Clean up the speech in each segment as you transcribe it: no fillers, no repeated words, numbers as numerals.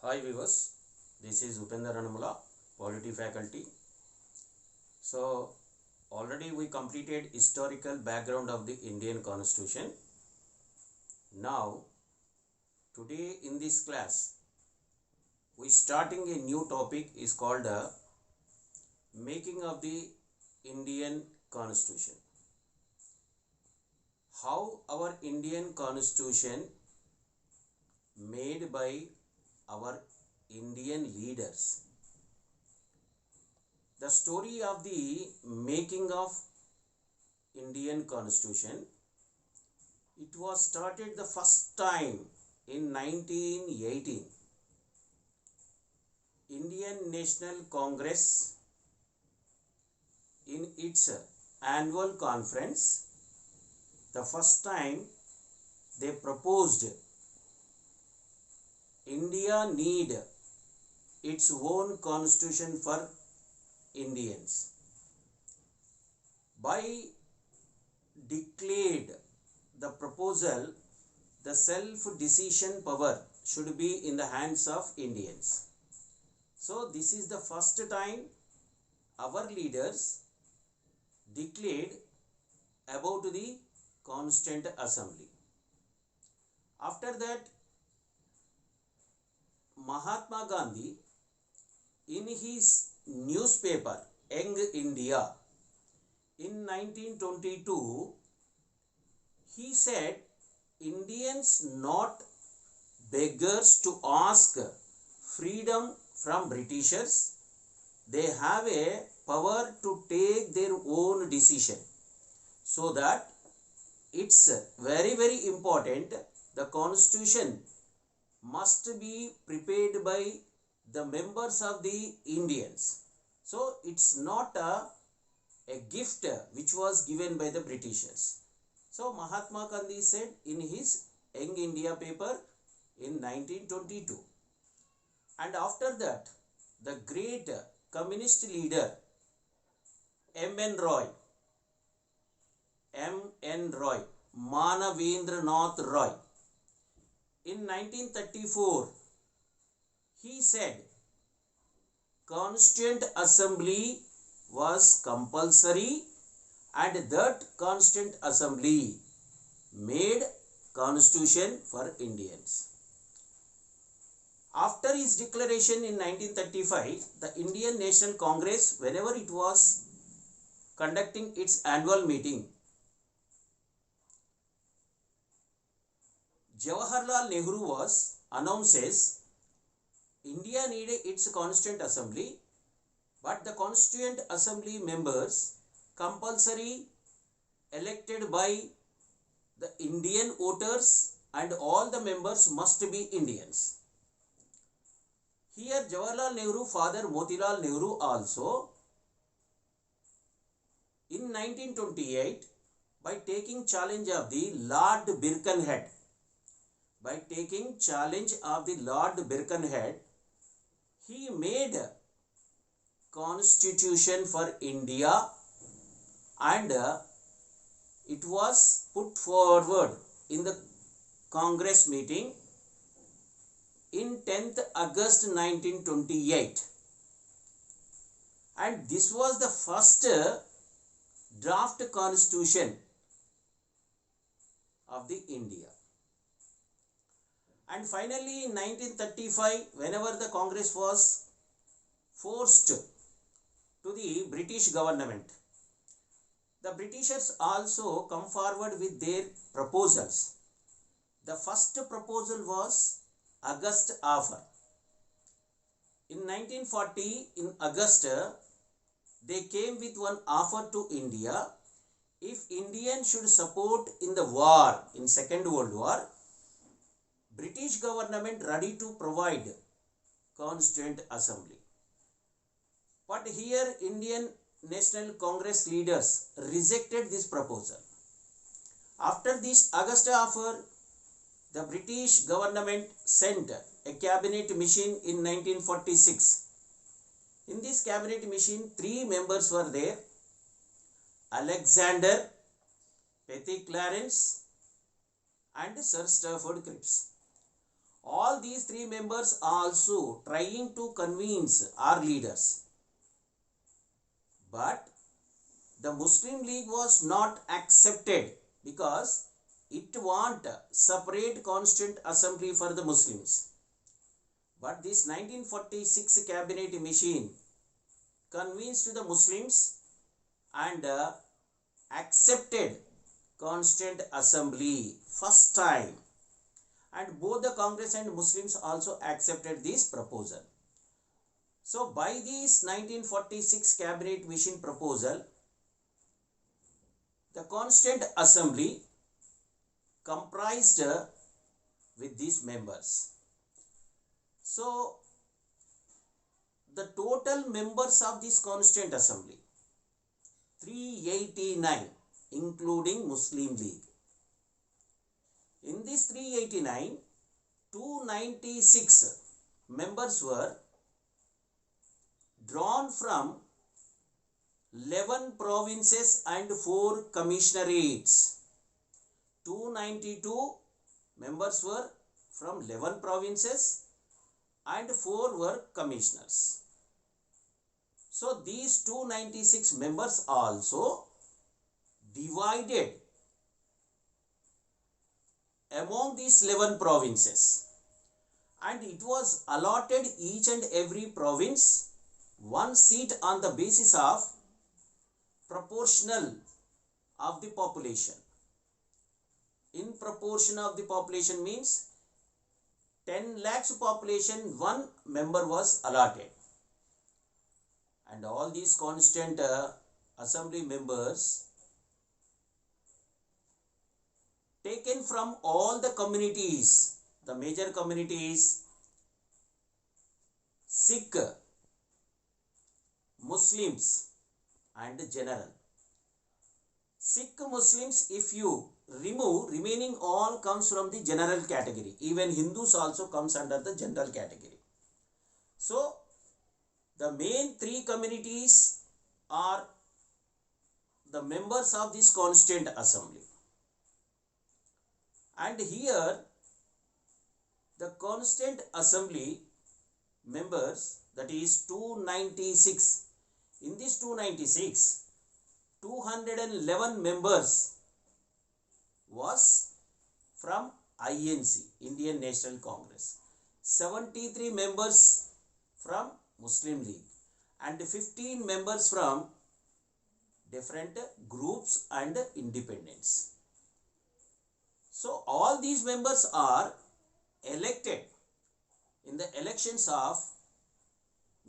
Hi viewers, this is Upendra Ranamula, Polity faculty. So already we completed historical background of the Indian Constitution. Now today in this class we starting a new topic is called making of the Indian Constitution. How our Indian Constitution made by our Indian leaders. The story of the making of Indian Constitution, it was started the first time in 1918. Indian National Congress in its annual conference, the first time they proposed India need its own constitution for Indians. By declared the proposal, the self-decision power should be in the hands of Indians. So this is the first time our leaders declared about the Constituent Assembly. After that, Mahatma Gandhi in his newspaper Young India in 1922, he said Indians not beggars to ask freedom from Britishers. They have a power to take their own decision. So that it's very important, the constitution must be prepared by the members of the Indians. So it's not a gift which was given by the Britishers. So Mahatma Gandhi said in his Young India paper in 1922. And after that, the great communist leader M.N. Roy, Manavendranath Roy, in 1934, he said Constituent Assembly was compulsory and that Constituent Assembly made constitution for Indians. After his declaration in 1935, the Indian National Congress, whenever it was conducting its annual meeting, Jawaharlal Nehru was announces India needed its Constituent Assembly, but the Constituent Assembly members compulsory elected by the Indian voters and all the members must be Indians. Here Jawaharlal Nehru, father Motilal Nehru also in 1928 by taking challenge of the Lord Birkenhead. By taking challenge of the Lord Birkenhead, he made constitution for India and it was put forward in the Congress meeting in 10th August 1928. And this was the first draft constitution of the India. And finally in 1935, whenever the Congress was forced to the British government, the Britishers also come forward with their proposals. The first proposal was August offer. In 1940, in August, they came with one offer to India. If Indians should support in the war, in Second World War, British government ready to provide Constituent Assembly. But here Indian National Congress leaders rejected this proposal. After this August offer, the British government sent a cabinet mission in 1946. In this cabinet mission, 3 members were there: Alexander, Petty Clarence and Sir Stafford Cripps. All these three members are also trying to convince our leaders. But the Muslim League was not accepted because it want separate constituent assembly for the Muslims. But this 1946 cabinet mission convinced the Muslims and accepted constituent assembly first time, and both the Congress and Muslims also accepted this proposal. So by this 1946 cabinet mission proposal, the constituent assembly comprised with these members. So the total members of this constituent assembly 389, including Muslim League. In this 389, 296 members were drawn from 11 provinces and 4 commissionerates. 292 members were from 11 provinces and 4 were commissioners. So these 296 members also divided among these 11 provinces, and it was allotted each and every province one seat on the basis of proportional of the population. In proportion of the population means 10 lakhs population, one member was allotted, and all these constituent assembly members taken from all the communities, the major communities, Sikh, Muslims and general. Sikh, Muslims, if you remove, remaining all comes from the general category. Even Hindus also comes under the general category. So the main three communities are the members of this constituent assembly. And here the constituent assembly members, that is 296. In this 296, 211 members was from INC, Indian National Congress, 73 members from Muslim League, and 15 members from different groups and independents. So all these members are elected in the elections of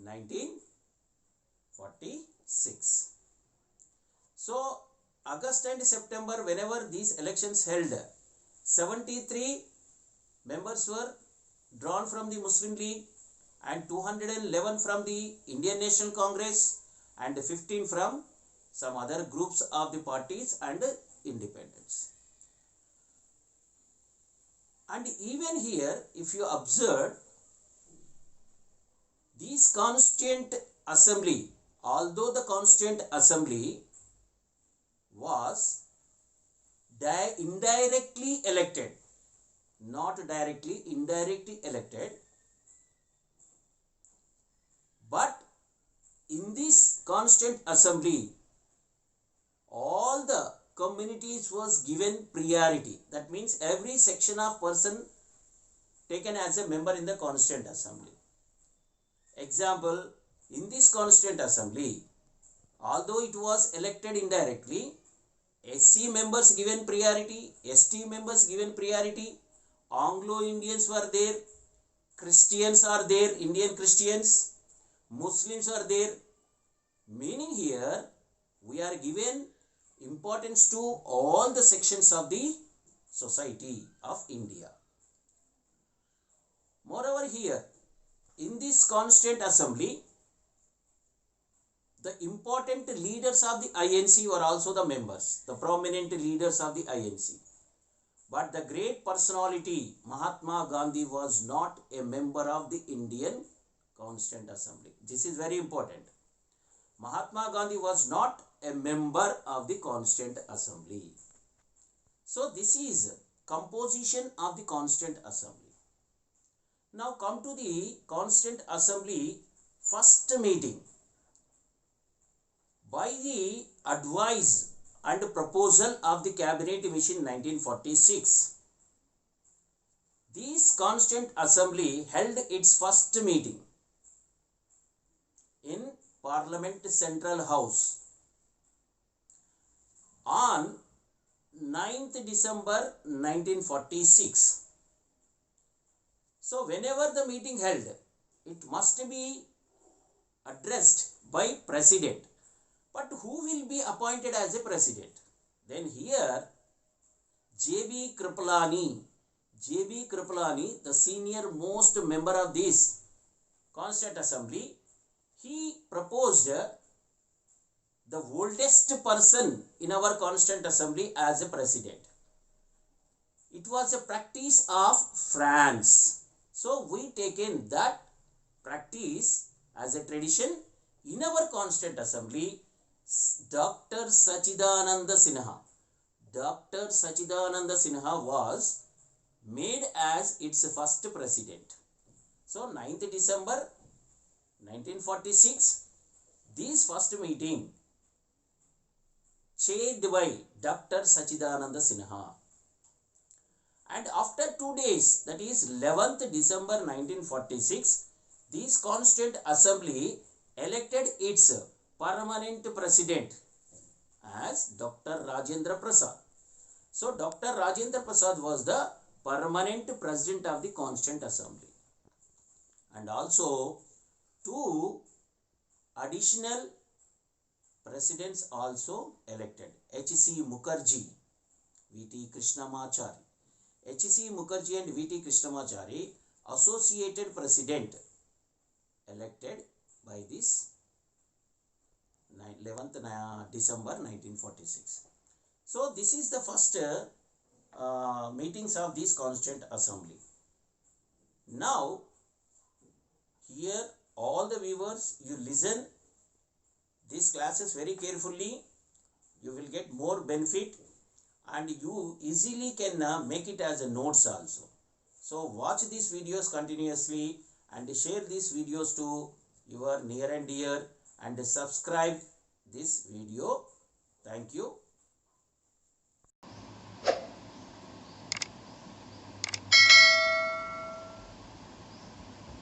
1946. So August and September, whenever these elections held, 73 members were drawn from the Muslim League and 211 from the Indian National Congress and 15 from some other groups of the parties and independents. And even here, if you observe, these constituent assembly, although the constituent assembly was indirectly elected, not directly, indirectly elected, but in this constituent assembly, all the communities was given priority. That means every section of person taken as a member in the constituent assembly. Example, in this constituent assembly, although it was elected indirectly, SC members given priority, ST members given priority, Anglo-Indians were there, Christians are there, Indian Christians, Muslims are there. Meaning here, we are given importance to all the sections of the society of India. Moreover here, in this constituent assembly, the important leaders of the INC were also the members, the prominent leaders of the INC. But the great personality, Mahatma Gandhi, was not a member of the Indian Constituent Assembly. This is very important. Mahatma Gandhi was not a member of the Constituent Assembly. So this is composition of the Constituent Assembly. Now come to the Constituent Assembly first meeting. By the advice and proposal of the Cabinet Mission 1946, this Constituent Assembly held its first meeting in Parliament Central House on 9th December 1946. So whenever the meeting held, it must be addressed by President. But who will be appointed as a President? Then here J.B. Kripalani, the senior most member of this Constituent Assembly, he proposed the oldest person in our Constituent Assembly as a President. It was a practice of France. So we taken that practice as a tradition in our Constituent Assembly. Dr. Sachidananda Sinha was made as its first president. So 9th December 1946, this first meeting chaired by Dr. Sachidananda Sinha. And after 2 days, that is 11th December 1946, this Constituent Assembly elected its permanent president as Dr. Rajendra Prasad. So Dr. Rajendra Prasad was the permanent president of the Constituent Assembly. And also 2 additional presidents also elected. H.C. Mukherjee, V.T. Krishnamachari. H.C. Mukherjee and V.T. Krishnamachari, associated president, elected by this 11th December 1946. So this is the first meetings of this Constituent Assembly. Now here all the viewers, you listen these classes very carefully. You will get more benefit and you easily can make it as a notes also. So watch these videos continuously and share these videos to your near and dear and subscribe this video. Thank you.